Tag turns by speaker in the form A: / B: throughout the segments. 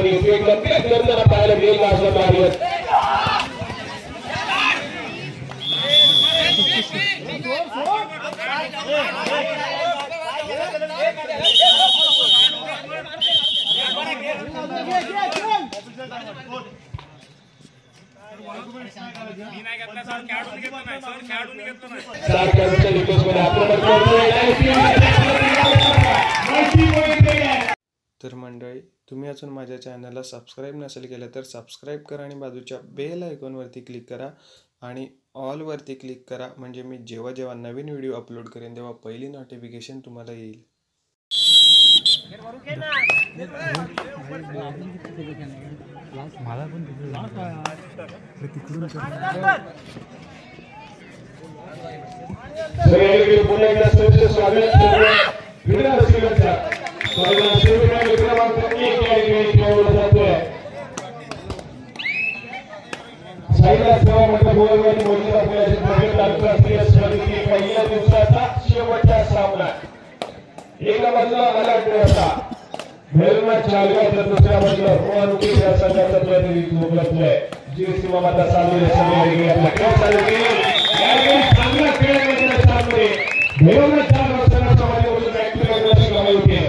A: दिसतोय कंप्लीट करताना पाहायला मिळेल का असं कार्य
B: तर मंडळी तुम्ही अजून माझ्या चॅनलला सबस्क्राईब नसेल केलं तर सबस्क्राईब करा आणि बाजूच्या बेल आयकॉनवरती क्लिक करा आणि ऑलवरती क्लिक करा म्हणजे मी जेव्हा जेव्हा नवीन व्हिडिओ अपलोड करेन तेव्हा पहिली नोटिफिकेशन तुम्हाला येईल.
A: पहिल्या दिवसाचा शेवटचा सामना एका बाजूला मला होता मेलमा चालू आहे तर दुसऱ्या बाजूला रोहनकी या संघाचा प्रतिनिधित्व उपलब्ध आहे. जी सीमा माता सामने सगळे आपला खेळ चालू केला यावेळी चांगला खेळ करण्याच्या सामने मेलमा 4 वर्षांचा समाजावरून ऍक्टिव्ह शिकवली होती.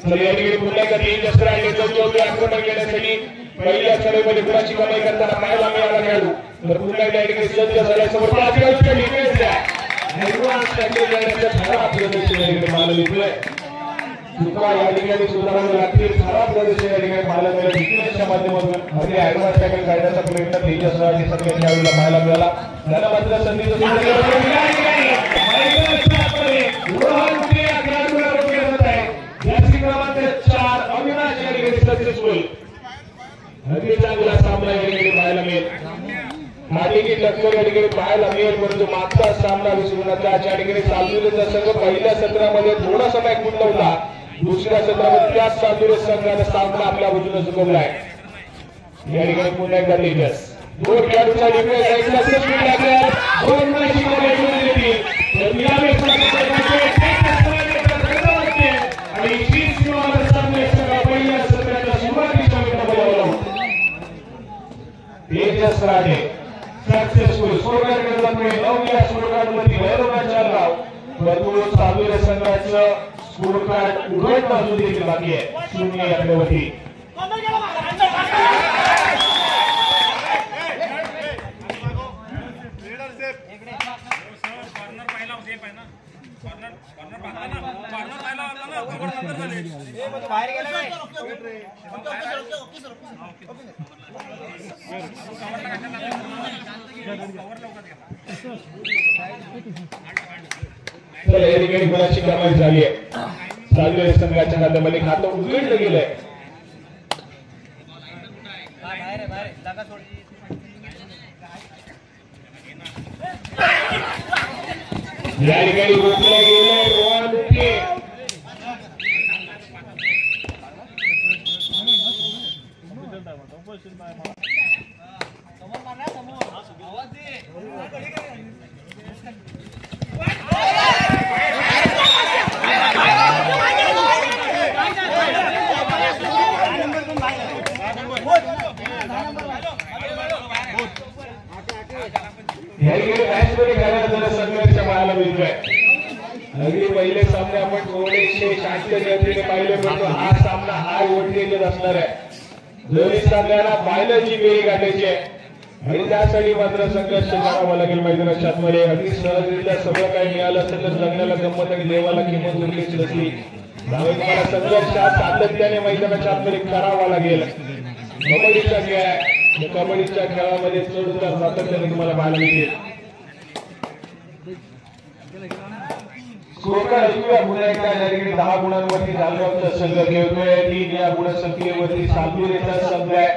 A: सगळ्यांनी पुन्हा कधी दुसरा आणि चौथ्या आक्रमण केल्यासाठी पहिल्या सर्वेमध्ये गुणाची कमाई करताना पाहायला मिळाला खेळाडू तर पुन्हा डायरेक्ट सज्ज झाल्यासमोर 5 खेळाडूच्या डिफेन्सला ऍडव्हान्स टॅकल करण्याचा खराब प्रदर्शन पाहायला मिळतोय. चुका या ठिकाणी सुधारावे लागतील. खराब प्रदर्शन या ठिकाणी पाहायला मिळालं. डिफेन्सच्या माध्यमातून अगदी ऍडव्हान्स टॅकल करण्याचा प्रयत्न तेजस राजे सगळ्या खेळाडूला पाहायला मिळाला. त्याला मात्र संधीचं अगदी चांगला सामना या ठिकाणी पाहायला मिळेल. माटिकी टक्कर या ठिकाणी पाहायला मिळेल परंतु मागचा सामना विसरू नका. त्या ठिकाणी सालुरेचा संघ पहिल्या सत्रामध्ये थोडासा मॅच गुंतवला. दुसऱ्या सत्रामध्ये त्याच सालुरे संघाने सामना आपल्या बाजूने जिंकवलाय. या ठिकाणी पुन्हा एकदा तेजस 2 खेळाडूंचा डिफेन्स ऐकला स्पीड लागला 2 मॅची कमी येतील तर यावेळी आणि हीच किंवा सामने पहिल्या सत्राच्या सुरुवातीच्या मिनिटामध्ये तेजस राजे सक्सेसफुल स्कोर करण्यामुळे 9 या स्कोर कार्डमध्ये भैरवनाथ राव परंतु सालुरे संघाचं स्कोर कार्ड उघडणं अजून देखील बाकी आहे 0 या आकड्यावरती. या ठिकाणी गुणाची कमाई झाली आहे. सालुरे संघाच्या खात्यामध्ये खातं उघडलं गेलंय. या ठिकाणी रोखलं गेलंय रोहन मुके अगदी पहिले सामने आपण थोडेसे शांत गतीने पाहिले परंतु हा सामना हार ओढलेला असणार आहे. दोन्ही संघांना फायनलची फेरी गाठायची आहे आणि त्यासाठी मात्र संघर्ष करावा लागेल. मैदानाच्या आतमध्ये अगदी सहजरित्या सगळं काही मिळालं असेल तर लग्नाला गंमत आणि देवाला किंमत उरलीच नसली त्यामुळे तुम्हाला संघर्ष सातत्याने मैदानाच्या आतमध्ये करावा लागेल. कबड्डीचा खेळ आहे. कबड्डीच्या खेळामध्ये चढ-उतार सातत्याने तुम्हाला पाहायला मिळेल. पुन्हा एकदा या ठिकाणी 10 गुणांवरती जालगावचा संघ खेळतोय. 3 या गुणसंख्येवरती सालुरेचा संघ आहे.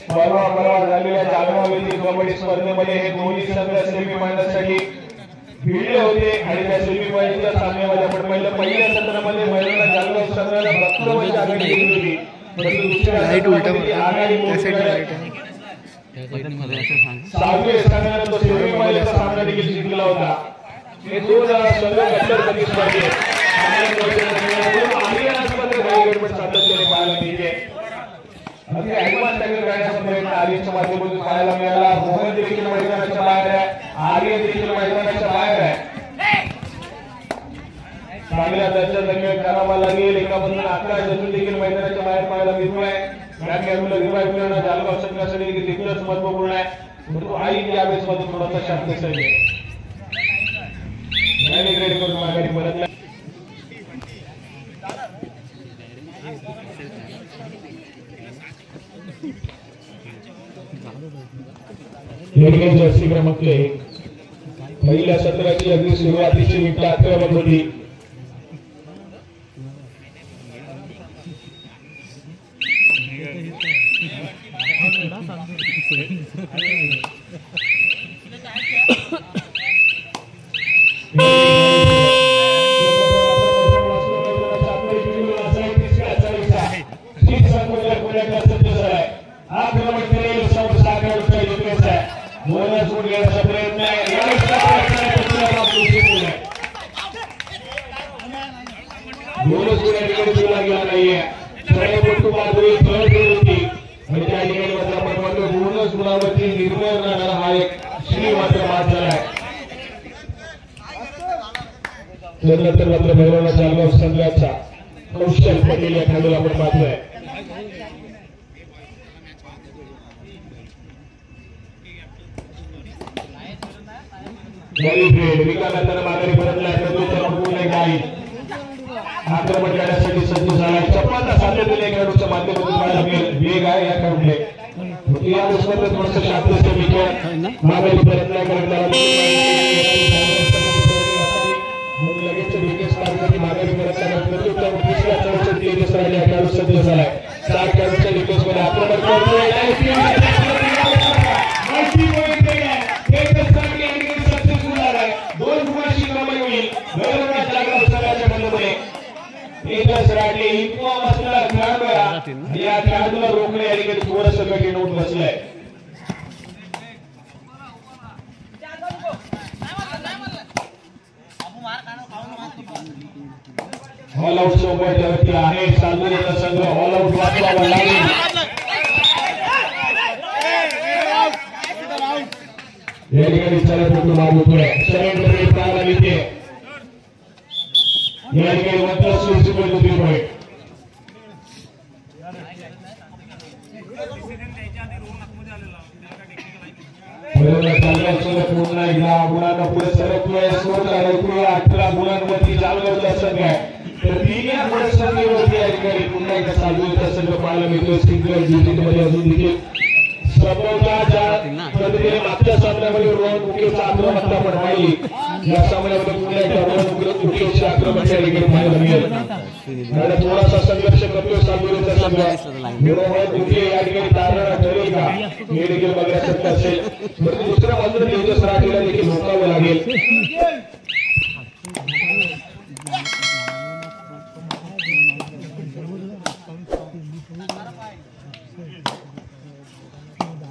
A: परवा झालेल्या जालगाव येथील कबड्डी स्पर्धेमध्ये हे दोन्ही संघ सेमीफायनलसाठी भिडले होते आणि त्या सेमीफायनलच्या सामन्यामध्ये आपण पहिल्या सत्रामध्ये महिलांना जालगाव संघाला 72 वर्ष आघाडी घेतली होती. परंतु दुसऱ्या आघाडी सालुरे संघाने तो सेमीफायनलचा सामना देखील जिंकला होता. हे 2 संघ कट्टर प्रतिस्पर्धी आहेत. सातत्याने पाहायला मिळते. अगदी ऍडव्हान्स टॅकल करण्याचा प्रयत्न आर्यनच्या माध्यमातून पाहायला मिळाला. मोहन देखील मैदानाच्या बाहेर आहे, आर्यन देखील मैदानाच्या बाहेर आहे. चांगल्या दर्जा दरम्यान करावा लागेल. एका बाजूला 11 जतून देखील मैदानाच्या बाहेर पाहायला मिळतोय. या खेळाडूला रिवाईव्ह करणं जालगाव संघासाठी तितकंच महत्वपूर्ण आहे. परंतु आई यावेळेस मध्ये थोडासा शांत आहे. ग्रेड करून माघारी परतला. जर्सी क्रमांक 1 पहिल्या सत्राची अगदी सुरुवातीची मिनिटं आक्रमक होती. नंतर मात्र भैरवना जालगाव संघाचा कौशल पटेल या खेळाडूला आपण पाहतोय. विकासांना माघारी परतला. आक्रमण करण्यासाठी सज्ज झाला. चप्पाचा सातत्याने खेळाडूच्या माध्यमातून पाहायला मिळेल. वेग आहे या खेळाडूने. थोडस शांत माघारी परतला करत लगेच विकेट माघारी परतल्यानंतर दुसऱ्या चौथ्या दुसऱ्या खेळाडू सज्ज झालाय. 4 खेळाडूच्या विकेट मध्ये आक्रमण करतोय. दोन गुणांची कमाई होईल. एकच राडले इतका मसला खेळाडू या खेळाडूला रोखणे या ठिकाणी थोडस कठीण होत बसलंय. ऑल आउट सोबत आहे चांदुरीचा संघ. ऑल आउट वाचवावा लागेल. या ठिकाणी चलपटू मागवतोय. सरेंडर पाहायला मिळते. या ठिकाणी मात्र सुरक्षित होती पॉईंट. पूर्ण एकदा गुणांना पुढे सरकतोय. स्कोर ऐकूया 18 गुणांवरती जालगावचा संघ आहे. तर 3 पुढे संघावरती या ठिकाणी पुन्हा एकदा चालूचा संघ पाहायला मिळतोय. सिंगल डिजिट मध्ये अजून देखील पद्धतीने मागच्या सामन्यामध्ये रोहन मुकेशचा आक्रमकता पण पाहिली. या सामन्यामध्ये पुन्हा एकदा रोहन मुकेशच्या आक्रमकता देखील पाहायला मिळेल. थोडासा संघर्ष करतोय चांदुरीचा संघ. रोहन मुके या ठिकाणी तारणा ठरेल का हे देखील बघण्यासारखं असेल. परंतु दुसऱ्या बाजूला तेजस राठेला देखील रोखावं लागेल.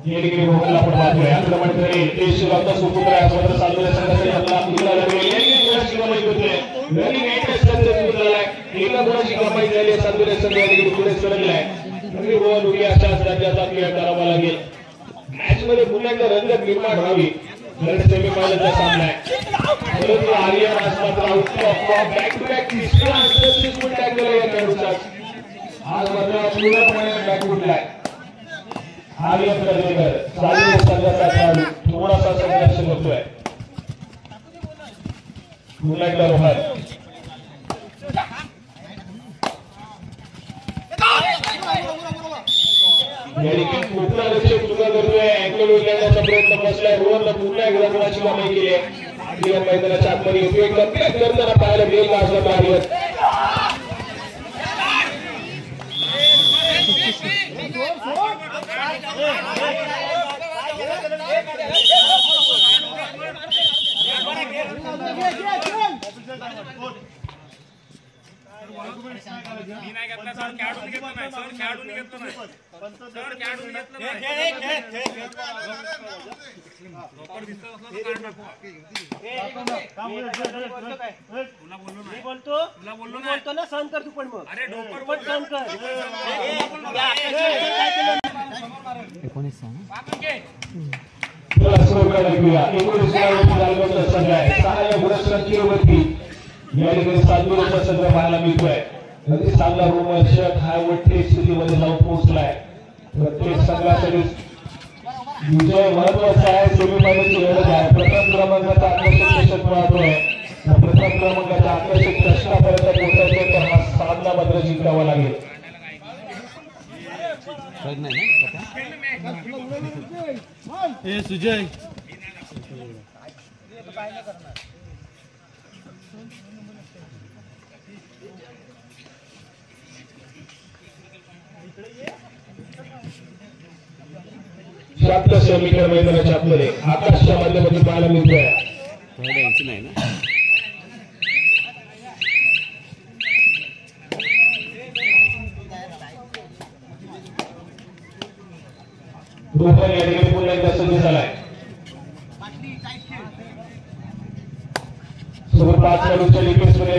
A: या ठिकाणी रोहनला आपण पाहतोय. आक्रमण करेल केशवचा सुपुत्र आहे. स्वतः चाललेल्या संघासाठी आपला मुलगा लागेल. गुणाची कमाई होते. रनिंग एटच झालाय. एका गुणाची कमाई झाली आहे. चाललेल्या संघ या ठिकाणी पुढे सरकलाय. म्हणजे रोहन उगे अशाच राज्याचा खेळ करावा लागेल. मॅच मध्ये पुन्हा एकदा रंगत निर्माण व्हावी. सेमीफायनलचा सामना आहे. परंतु आर्यन आज मात्र बॅक टू बॅक तिसरा सक्सेसफुल टॅकल आहे या खेळाडूचा. आज मात्र पूर्णपणे बॅक उठलाय. आर्यन कर्वेकर चालू संघाचा खेळाडू थोडासा संघर्ष करतोय. पुन्हा एकदा रोहन कुठला लक्ष चुका करतोय. अँकल उचलण्याचा प्रयत्न बसलाय. रोहनला पुन्हा एकदा गुणाची कमाई केली आहे. मैदानाच्या आतमध्ये येतोय. कम्प्लीट करताना पाहायला मिळेल का असं आर्यन.
C: मी नाही घेतला सर, खेळाडून घेतला नाही सर, खेळाडून घेतला नाही. बोलतो ना सहन कर तू पण मग सहन कर
A: पाहायला मिळतोय चांगला रोमर्ष हायवटे स्थितीमध्ये जाऊन पोहोचलाय प्रत्येक संघासाठी विजय महत्वाचा आहे सेमीफायनलची गरज आहे प्रथम क्रमांकाचा आकर्षक चषक पाहतोय प्रथम क्रमांकाच्या आकर्षक चषकापर्यंत पोहोचायचे तर हा सामना मात्र जिंकावा लागेल
C: सुजय
A: शांत समीकरण मैदानाच्या आतमध्ये आकाशच्या माध्यमातून पाहायला मिळतोय रोहन या ठिकाणी पुन्हा एकदा सज्ज झालाय समोर 5 खेळाडूंच्या डिफेन्स मध्ये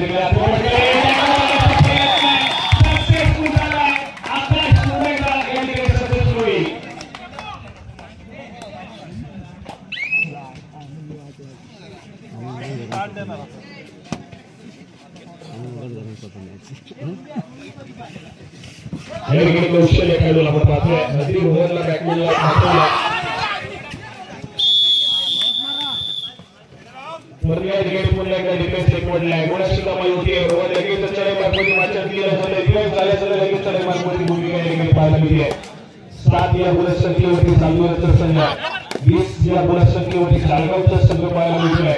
A: कौशल्य खेळून आपण पाहतोय नदी रोहनला बॅटमॅनला पुन्हा एकदा डिफेन्स एक पडलाय गुणाची कमाई होती रोहन लगेच चढाई मार्गाची वाचन केलं झालं रिवाइज झाल्याचं लगेच चढाई मार्गाची भूमिका या ठिकाणी पाहायला मिळते 7 या गुणसंख्येवरती चालू संघ 20 या गुणसंख्येवरती चालगावचा संघ पाहायला मिळतोय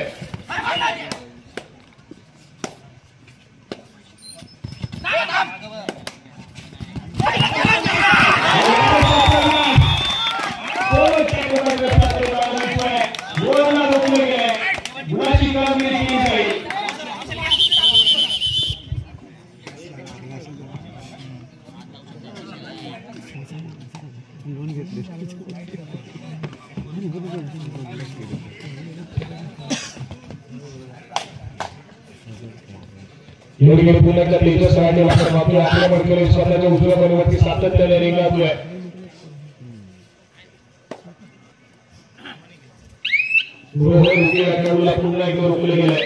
A: पुन्हा एकदा तेजस राणे वापर मात्र आक्रमण करेल स्वतःच्या उजव्या बरोबरती सातत्याने रेंगाळतोय खेळाडूला पुन्हा एकदा रोखले गेलंय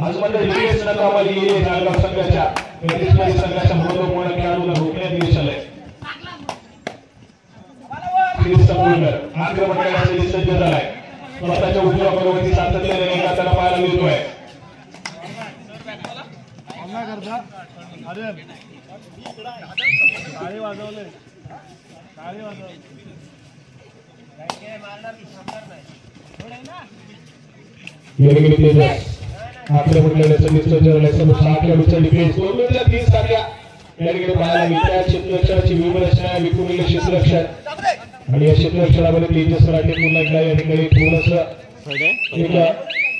A: आज मात्र रितेश नकावाली गेले जालगाव संघाच्या संघाच्या महत्वपूर्ण खेळाडूला रोखण्यात यश आलंय आक्रमण करण्यासाठी सज्ज झालाय स्वतःच्या उजव्या बरोबरती सातत्याने रेंगाळताना पाहायला मिळतोय आक्रमण करण्यासाठी सज्ज झालाय समोर 7 खेळाडूंचा डिफेन्स 2-3 टाक्या या ठिकाणी पाहायला मिळतात क्षेत्ररक्षणाची व्यूहरचना विखुरलेले क्षेत्ररक्षण आणि या क्षेत्ररक्षणामध्ये तेजस राणे पुन्हा एकदा या ठिकाणी थोडंसं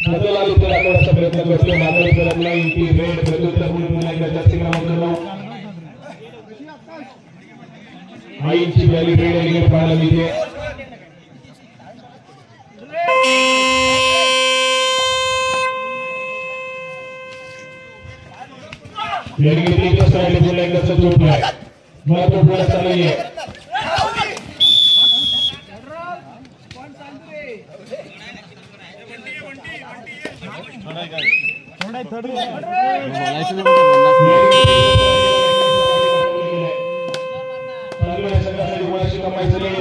A: बदल आले तर दाखवण्याचा प्रयत्न करतोय मात्र करत नाही की रेड प्रत्युत्तर म्हणून पुन्हा एकदा जास्ती क्रमांक 9 आईची व्हॅली रेड या ठिकाणी पाहायला मिळते या ठिकाणी तेजस राणे पुन्हा एकदा सज्ज होतोय महत्वपूर्ण चालू आहे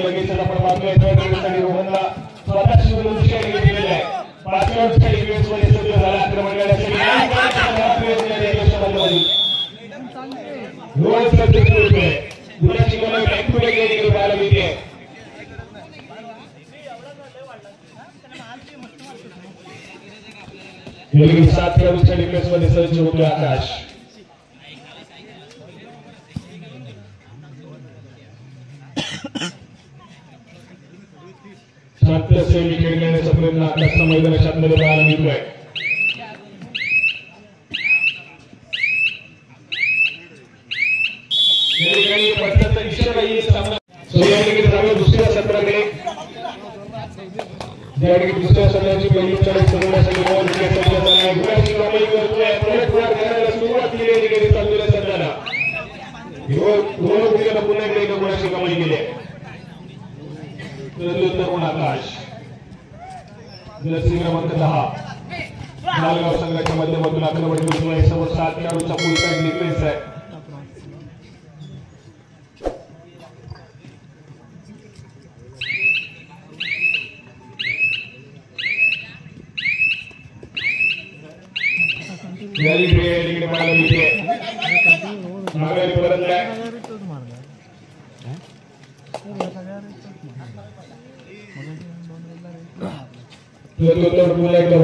A: लगेच आपण पाहतोय रोहनला स्वतःची आक्रमण पाहायला मिळते लगेच 7 खेळाडूंच्या डिफेन्स मध्ये सज्ज होतोय आकाश शांत सेमी खेळण्याचा प्रयत्न आकाशचा मैदानाच्या आतमध्ये पाहायला मिळतोय या ठिकाणी जाऊया दुसऱ्या सत्राकडे. ज्या ठिकाणी दुसऱ्या सत्राची पहिली चढाई सोडवण्यासाठी गुणाची कमाई करतोय. परत करायला सुरुवात केली या ठिकाणी चाललेल्या सत्राला. पुन्हा एकदा गुणाची कमाई केली आहे. आकाश जर्सी क्रमांक 10 मालगाव संघाच्या माध्यमातून आक्रमण करतोय. समोर 7 खेळाडूंचा फुल पॅक डिफेन्स आहे. तिकडे पाहायला मिळते माघारी परतलाय. पुन्हा एकदा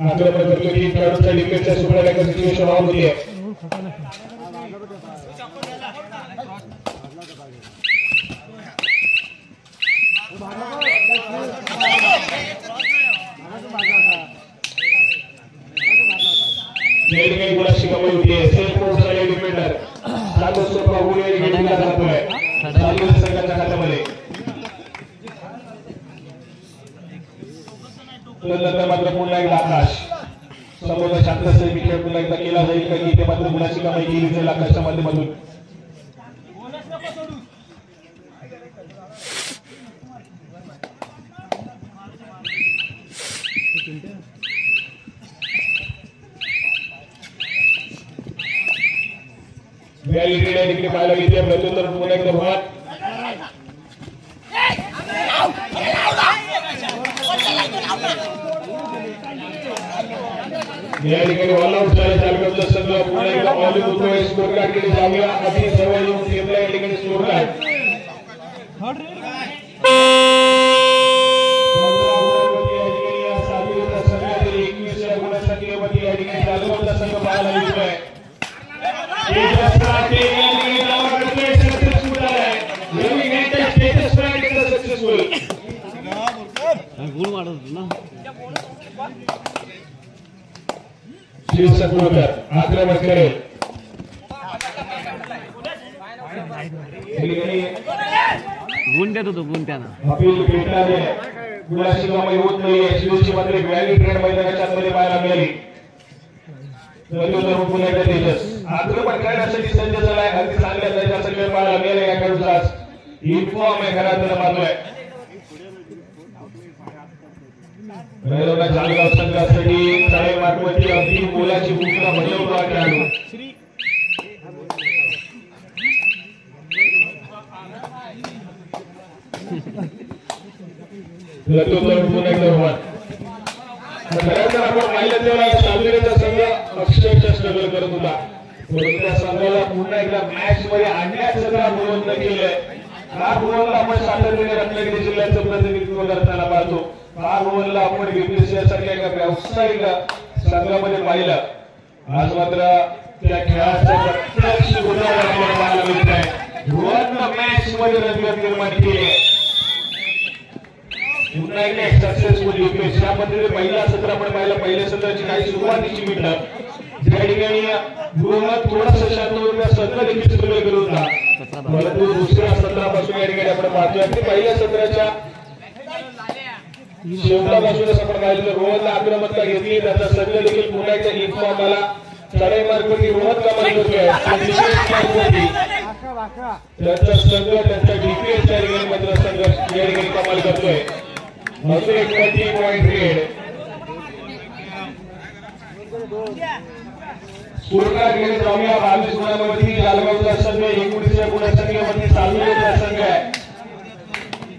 A: आक्रमण करतो की खेळाडूंचा डिफेन्सच्या सुपरलाईनचं सिच्युएशन ऑन होती आहे. गुणाची कमाई होतीये. सेल्फ पोस्टचा डिफेंडर संघाच्या खात्यामध्ये. नंतर मात्र पुन्हा एकदा आकाश समोरचा शांत खेळ पुन्हा एकदा केला जाईल का की ते मात्र गुणाची कमाई केली जाईल आकाशच्या माध्यमातून. तिकडे पाहायला मिळते प्रत्युत्तर पुन्हा एकदा भात. या ठिकाणी ऑल आउट झाले चालू संघ पुन्हा एकदा ऑल होतोय. स्कोर कार्ड कडे जाऊया. आधी सर्व येऊन टीमला या ठिकाणी स्कोर कार्ड संघ पाहायला मिळतोय. शिवसत्वकर आक्रमण करेल.
D: गुण देत होतो गुण त्यांना
A: अपील भेटणारे गुणाची कमाई होत नाहीये. शिवची मात्र व्हॅली ट्रेड मैदानाच्या आतमध्ये पाहायला मिळाली. पुन्हा एकदा तेजस आक्रमण करण्यासाठी सज्ज झालाय. अगदी चांगल्या दर्जाचा खेळ पाहायला मिळाला या खेळाडूचा. युनिफॉर्म आहे घरात मारलोय. जालगाव संघासाठी चाळे मार्गवरती अगदी मोलाची भूमिका बजावतो हा खेळाडू. पुन्हा एकदा आपण पाहिलं तेव्हा सावनेरचा संघ अक्षरशः स्ट्रगल करत होता. परंतु त्या संघाला पुन्हा एकदा मॅच मध्ये आणण्याचं काम भुवननं केलंय. का भुवनला आपण सातत्याने रत्नागिरी जिल्ह्याचं प्रतिनिधित्व करताना पाहतो. का भुवनला आपण बीपीसीएल सारख्या एका व्यावसायिक संघामध्ये पाहिलं. आज मात्र त्या खेळाचं प्रत्यक्ष उदाहरण आपल्याला पाहायला मिळत आहे. भुवननं मॅच मध्ये रंगत निर्माण केली आहे. पुन्हा एकदा सक्सेसफुल डिफेन्स. या पद्धतीने पहिला सत्र आपण पाहिलं. पहिल्या सत्राची काही सुरुवातीची मिनिटं ज्या ठिकाणी भुवन थोडासा शांत होऊन त्या सत्र देखील स्ट्रगल करत होता. परंतु दुसऱ्या सत्रापासून या ठिकाणी आपण पाहतोय की पहिल्या सत्राच्या शेवटापासूनच आपण पाहिलं तर रोहनला आक्रमकता घेतली. त्याचा संघ देखील पुन्हा एकदा इन्फॉर्म आला. चढाई मार्गवरती रोहन कमाई करतोय. त्यांचा संघ त्यांचा डिफेन्स या ठिकाणी मात्र संघ या ठिकाणी कमाल करतोय. अजून एक 20 पॉइंट लीड. स्कोरकार्ड घेऊन जाऊया. 22 गुणांवरती जालगावचा संघ 19 गुणांसंख्येवरती सावनेरचा संघ आहे.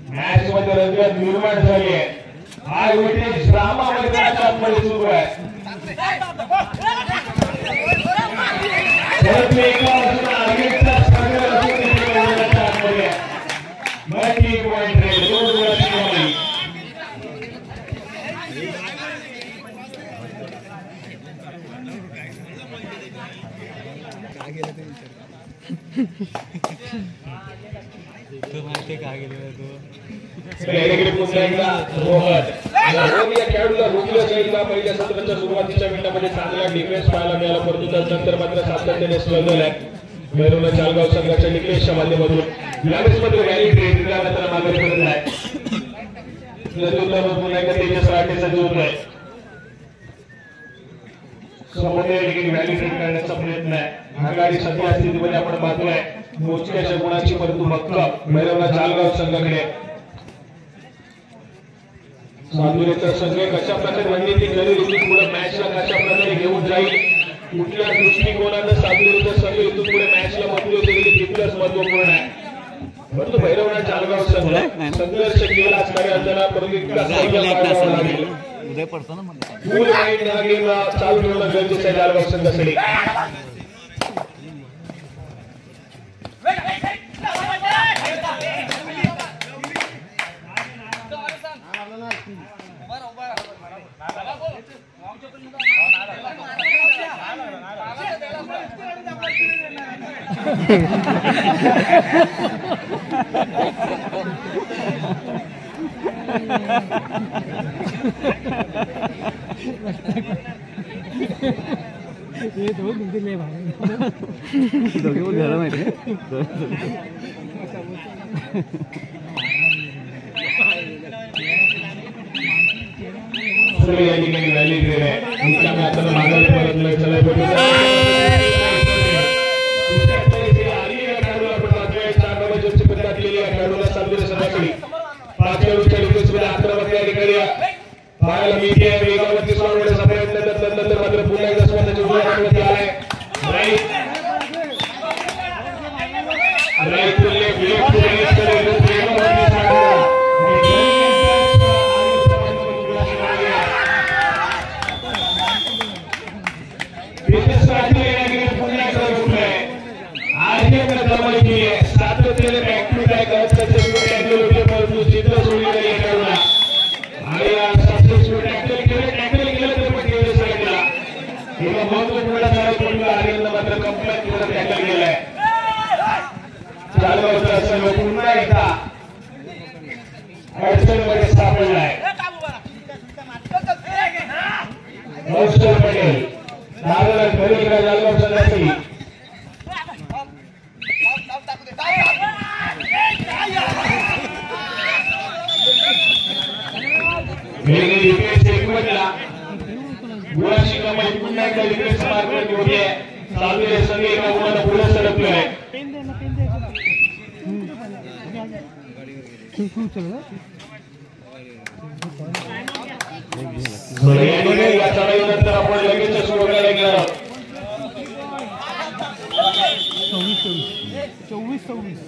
A: मॅच मध्ये रंगत निर्माण झाली आहे. हाय व्होल्टेज ड्रामा मैदानाच्या आतमध्ये सुरू आहे. परत एका बाजूला आर्गेटचा संघ मैदानाच्या आतमध्ये आहे. 20 पॉइंट लीड. 2 गुणांची कमाई. रोहन या खेळाडूला रोखलं जाईल का. पहिल्या सत्राच्या सुरुवातीच्या मिनिटांमध्ये चांगला डिफेन्स पाहायला मिळाला. परंतु त्यानंतर मात्र सातत्याने स्ट्रगल आहे. भैरवनाथ चालगाव संघाच्या निकलेशच्या माध्यमातून यावेळेस मात्र रॅली ट्रेन त्यानंतर मागे पडत आहे. पुन्हा एकदा तेजस राठेचा जोर आहे. समोर या ठिकाणी रॅली ट्रेन करण्याचा प्रयत्न आहे. आघाडी सध्या स्थितीमध्ये आपण पाहतोय मोजक्याच्या गुणाची परंतु भक्कम भैरवनाथ चालगाव संघाकडे. सातुरेचा संघ कशा प्रकारे रणनीती करेल इथून पुढे मॅचला कशा प्रकारे घेऊन जाईल कुठल्या दृष्टिकोनानं सातुरेचा संघ इथून पुढे मॅचला महत्व देईल तितकंच महत्वपूर्ण आहे. परंतु भैरवनाथ चालगाव संघ संघर्ष केला असणाऱ्या असताना परंतु इतका लागेल
D: उदय पडतो ना
A: फुल माइंड हा गेम चालू ठेवणं गरजेचं आहे चालगाव संघासाठी.
D: झालं माहिती
A: या ठिकाणी रॅली ट्रेन आहे आता मागे परत वेगावरती सोडवण्याचा प्रयत्न करतात. नंतर मात्र पुन्हा एकदा स्वतःच्या जोरावरती आलाय. सातत्याने बॅक टू बॅक परंतु चित्र सोडली नाही खेळाडूला आणि सक्सेसफुल टॅकल केलं तर पण केलं साईडला किंवा महत्वपूर्ण पडलं आर्यननं मात्र कंप्लीट पूर्ण टॅकल केलाय. चालगावचा संघ पुन्हा एकदा अडचणीमध्ये सापडलाय. कौशल पटेल दादाला घरी चालगाव संघासाठी गुणाची कमाई पुन्हा एकदा डिफेन्स मार्कवरती होती आहे. सातुरे संघ एका गुणानं पुढे सरकलो आहे. या चढाईनंतर आपण लगेच सुरू करायला गेलो आहोत.
C: 24-26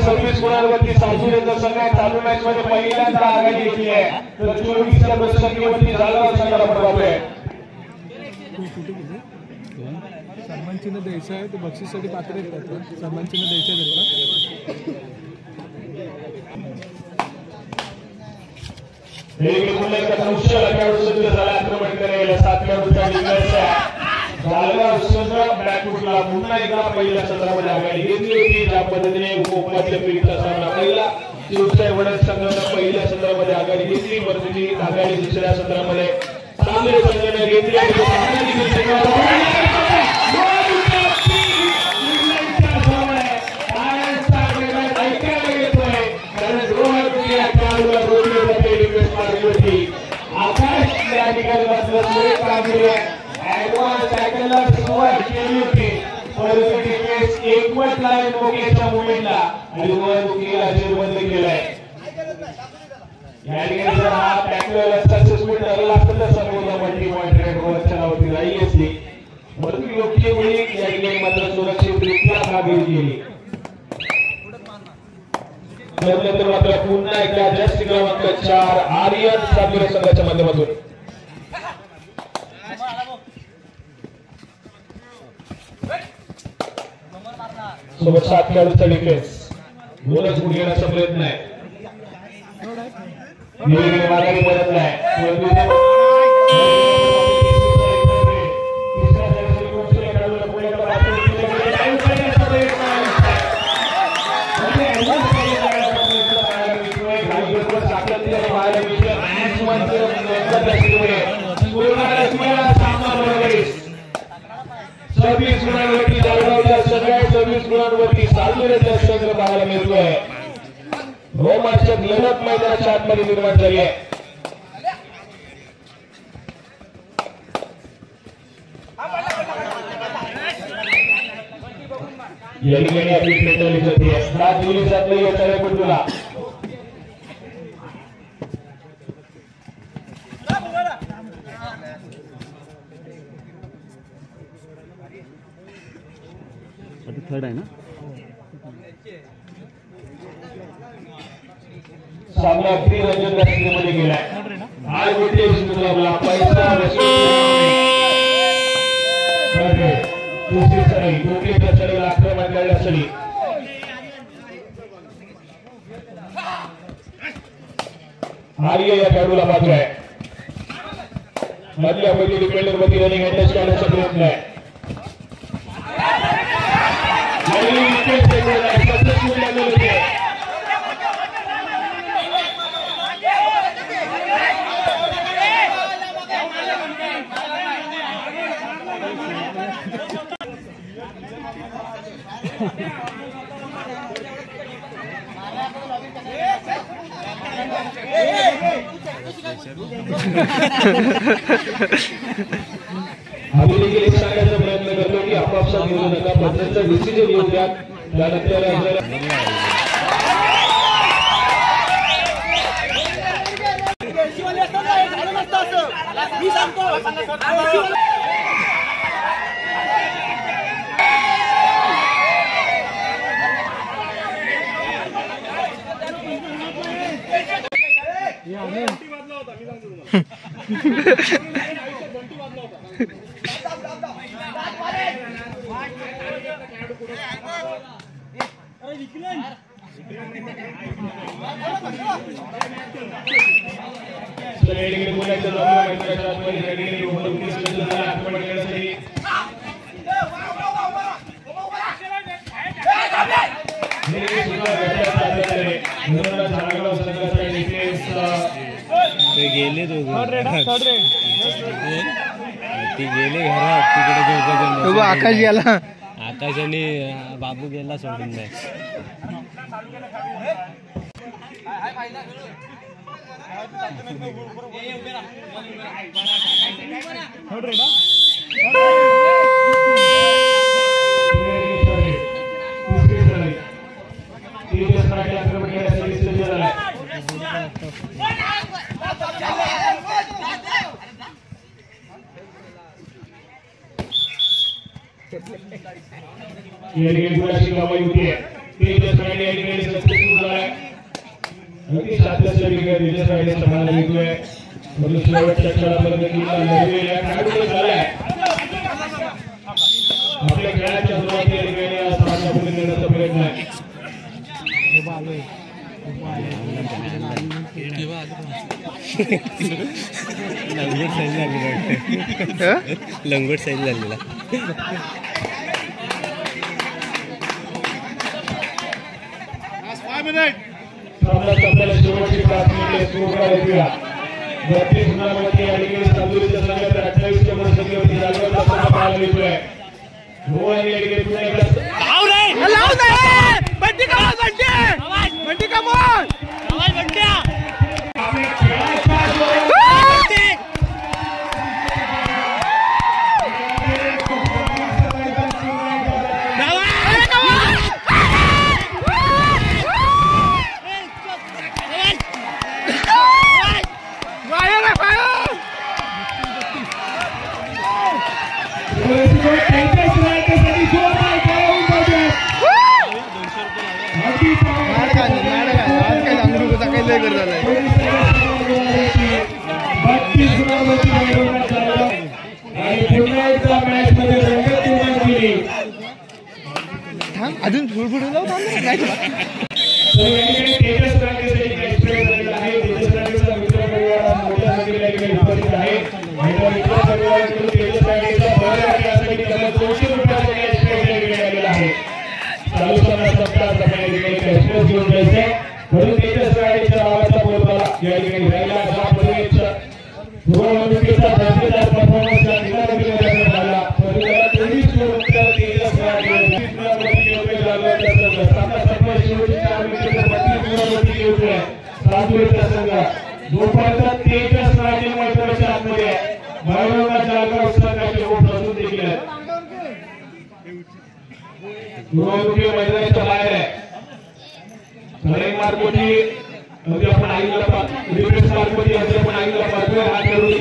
A: 26 गुणांवरती सातुरेचा संघ चालू मॅच मध्ये पहिल्यांदा आघाडी घेतली आहे. तर 24च्या दशकावरती चालगाव संघाला पडतोय.
C: सन्मान चिन्ह द्यायचं आहे ते बक्षीसाठी पात्र आहेत. सन्मान चिन्ह द्यायचं आहे.
A: आक्रमण करेल 7 खेळाडूंचा चालगाव संघ बॅकफुटला पुन्हा एकदा पहिल्या सत्रामध्ये आघाडी घेतली होती. ज्या पद्धतीने कोकणातल्या पिढीचा सामना पहिला शिवसाई वडद संघानं पहिल्या सत्रामध्ये आघाडी घेतली परंतु ती आघाडी दुसऱ्या सत्रामध्ये चांगले संघाने घेतली. आकाश या ठिकाणी मात्र काम केले. ऍडव्हान्स टॅकलला सुरुवात केली होती परंतु डिफेन्स एकवट लाईन मोकेच्या मुवमेंटला आणि वर मुकेला जेरबंद केलाय. या ठिकाणी जर हा टॅकल सक्सेसफुल ठरला असतं तर संपूर्ण मल्टी पॉइंट रेड ओव्हरच्या नावाची राहिली असती परंतु योग्य वेळी या ठिकाणी मात्र सुरक्षितरित्या कामगिरी केली. त्यानंतर मात्र पुन्हा एकदा जस्ट क्रमांक 4 आर्यन सातुरे संघाच्या माध्यमातून सोबत 7 खेळाडूंचा डिफेन्स दोनच गुण घेण्याचा प्रयत्न आहे. माघारी परत नाही. गुणांवरती जळगावचा संघ आहे, 24 गुणांवरती सालुरेचा संघ पाहायला मिळतोय. रोमांचक लढत मैदानाच्या आतमध्ये निर्माण झाली आहे. या ठिकाणी आपली पेटवली जाते. 7 पोलिसातलं येणार आहे तुला.
D: थर्ड आहे ना.
A: सामना अगदी रंजनदार स्थितीमध्ये गेलाय. आज गोटे सुद्धा पैसा दुसरी सरी गोटीच्या सरीला आक्रमण करण्यासाठी आर्य या खेळाडूला पाहतो आहे. मधल्या पैकी डिफेंडर मध्ये रनिंग अटॅच करण्याचा प्रयत्न आहे. आम्ही देखील एक सांगायचा प्रयत्न करतो की आपापसात घेऊ नका, पद्धतीचा डिसिजन घेऊ द्या. त्यानंतर
E: गेले ती गेले घरात तिकडे.
C: आकाश गेला,
E: आकाश आणि बाबू गेला सोडून नाही. आपल्या खेळाच्या सुरुवातीला प्रयत्न आहे. लंगोट साईज झालेला.
A: आपल्याला शेवटची 5 मिनिटे सुरू करायची. 32 गुणांवरती या ठिकाणी सालुरीचा संघ 28 गुणांवरती जागेवरचा संघ पाहायला मिळतोय. रोहन या ठिकाणी पुन्हा एकदा
C: अजून फुडफुडून जाऊ परफॉर्मन्स
A: यांचा संघ जोपर्यंत तेजस राजे मैदानाच्या आतमध्ये आहे भैरवनाथ जाळगाव संघाचे खूप अजून देखील आहेत मैदानाच्या बाहेर आहे सराई मार्गोची आपण आईला रिप्रेस मार्गोची आपण आईला पाहतोय हा खेळून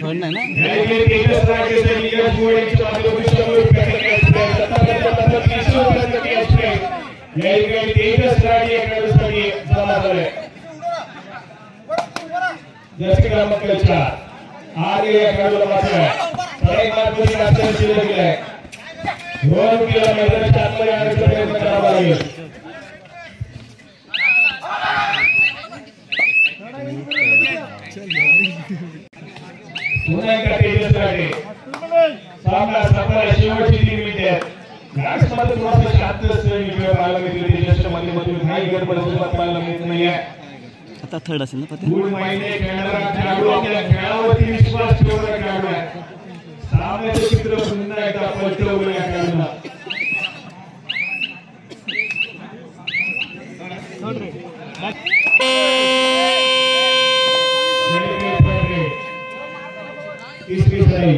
D: थर्ड नाही ना
A: तेजस राजे नीरज मोळे यांच्या तेजस राजे खेळाडूसाठी जमा झाले जस्ट क्रमांक 4 आगे या खेळाडूला मात्र सराई मार्गोची नाचण्यात शिल्लक आहे रोहन किला मैदानाच्या आतमध्ये आणण्याचा प्रयत्न करावा लागेल पुन्हा एकदा तेजस राजे सामना संपला शेवटची 3 मिनिटे आहेत मॅचमध्ये थोडासा शांत वेळ पाहायला मिळते तेजसच्या माध्यमातून काही गडबड अजिबात पाहायला मिळत नाहीये
D: आता थर्ड असेल ना पते
A: 3 महिने खेळणारा खेळाडू आपल्या खेळावरती विश्वास ठेवणारा खेळाडू आहे सामन्याचे चित्र पुन्हा एकदा पलटवलं या खेळाडूला तिसरी सराई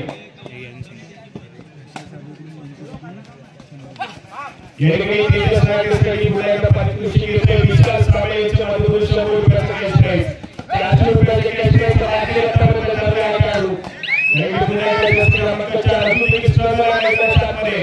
A: तेजस राजेसाठी पुन्हा एकदा पारितोषिक येते विश्वास कांबळे यांच्या माध्यमातून 100 रुपयाचा कॅश प्राइज 400 रुपयाचे कॅश प्राइज आधी आतापर्यंत झाले आहे खेळाडू पुन्हा एकदा जस्ट क्रमांक 4 अजून देखील स्पर्धा मैदानाच्या आतमध्ये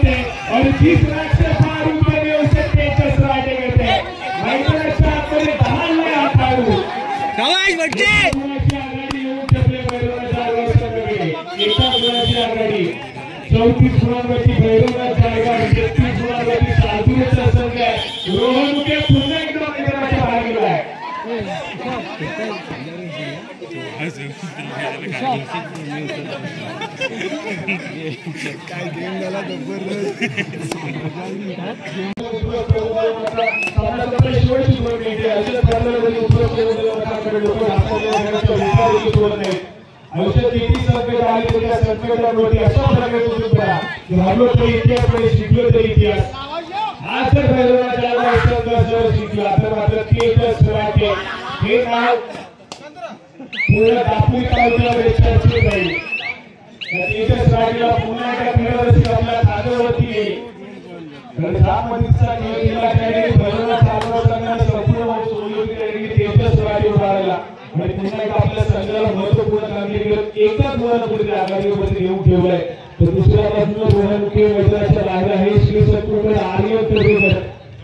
A: थे और जिस रात से 5 रुपए में उसे तेजस राजे कहते हैं मैदानाच्या आतमध्ये 10 नया खेळाडू
F: आवाज वाटते
A: आघाडी येऊन ठेवले भैरवनाथ जाळगाव संघाकडे एका गुणाची आघाडी 34 गुणांवरती भैरवनाथ जाळगाव 33 गुणांवरती साधूचा संघ आहे रोहन मुके पुन्हा एकदा मैदानाच्या बाहेर गेला आहे
C: काय गेम झाला जबरदस्त
A: औषध किती संकट आले तर त्या संकटांवरती अशा प्रकारे घाबरलो तर इतिहास शिकलो तर इतिहास आज जर भैरवनाथ जाळगाव संघ जर शिकला तर मात्र तेजस राजे हे नाव पूर्ण दापोली तालुक्यामध्ये चर्चेत राहील तेजस राजेला पुन्हा एकदा फेरफटका आपल्या खात्यावरती येईल कारण जाममधीचा खेळ केला त्याने भैरवनाथ जाळगाव संघाला संपूर्ण वंश सोडून तेजस राजे उभारला आणि पुन्हा एकदा आपल्या संघाला महत्वपूर्ण कामगिरी करत एकाच मुलाला पुढे आघाडीवरती घेऊन ठेवलाय तर दुसऱ्या बाजूला रोहन मुके मैदानाच्या बाहेर आहे श्री सत्पुरकर आर्य तोडेकर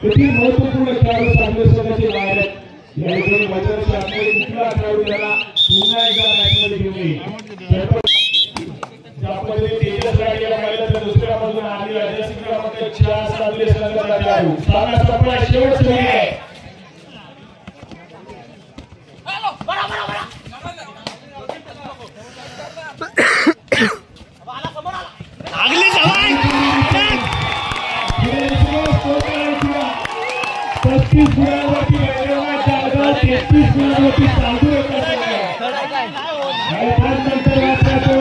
A: किती महत्वपूर्ण खेळाडू चांगले संघाचे बाहेर आहेत या ठिकाणी मैदानाच्या आतमध्ये कुठला खेळाडू त्याला पुन्हा एकदा मॅचमध्ये घेऊन येईल ज्यामध्ये तेजस राजेला पाहिलं तर दुसऱ्या बाजूला आर्य अजय क्रमांक 4 साधले संघाचा खेळाडू सामना संपला शेवटची वेळ आहे
F: अगली सवाल
A: 35 गुणांवरती भैरवनाथ जाळगाव 33 गुणांवरती साधू एका त्यानंतर मात्र 2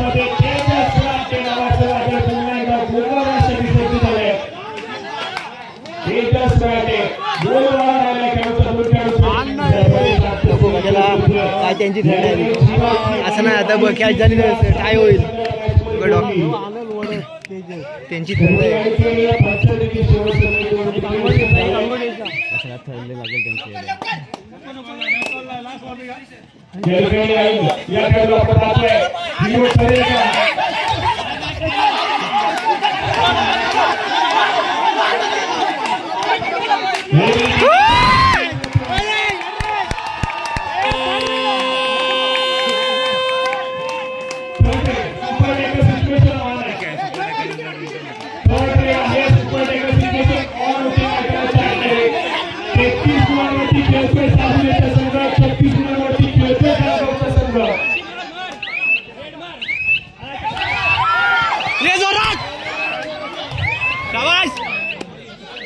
A: मध्ये तेजस राजे नावाचं राजा पुन्हा एकदा गोलवारासाठी सज्ज झाले तेजस राजे गोलवार आला खेळाडू
F: काय त्यांची असं नाही आता बघ कॅच झाली काय होईल त्यांची थंड
A: या खेळाडू आपण पाहतोय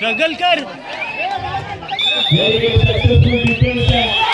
F: स्ट्रगल कर
E: सक्सेसफुल डिफेन्स आहे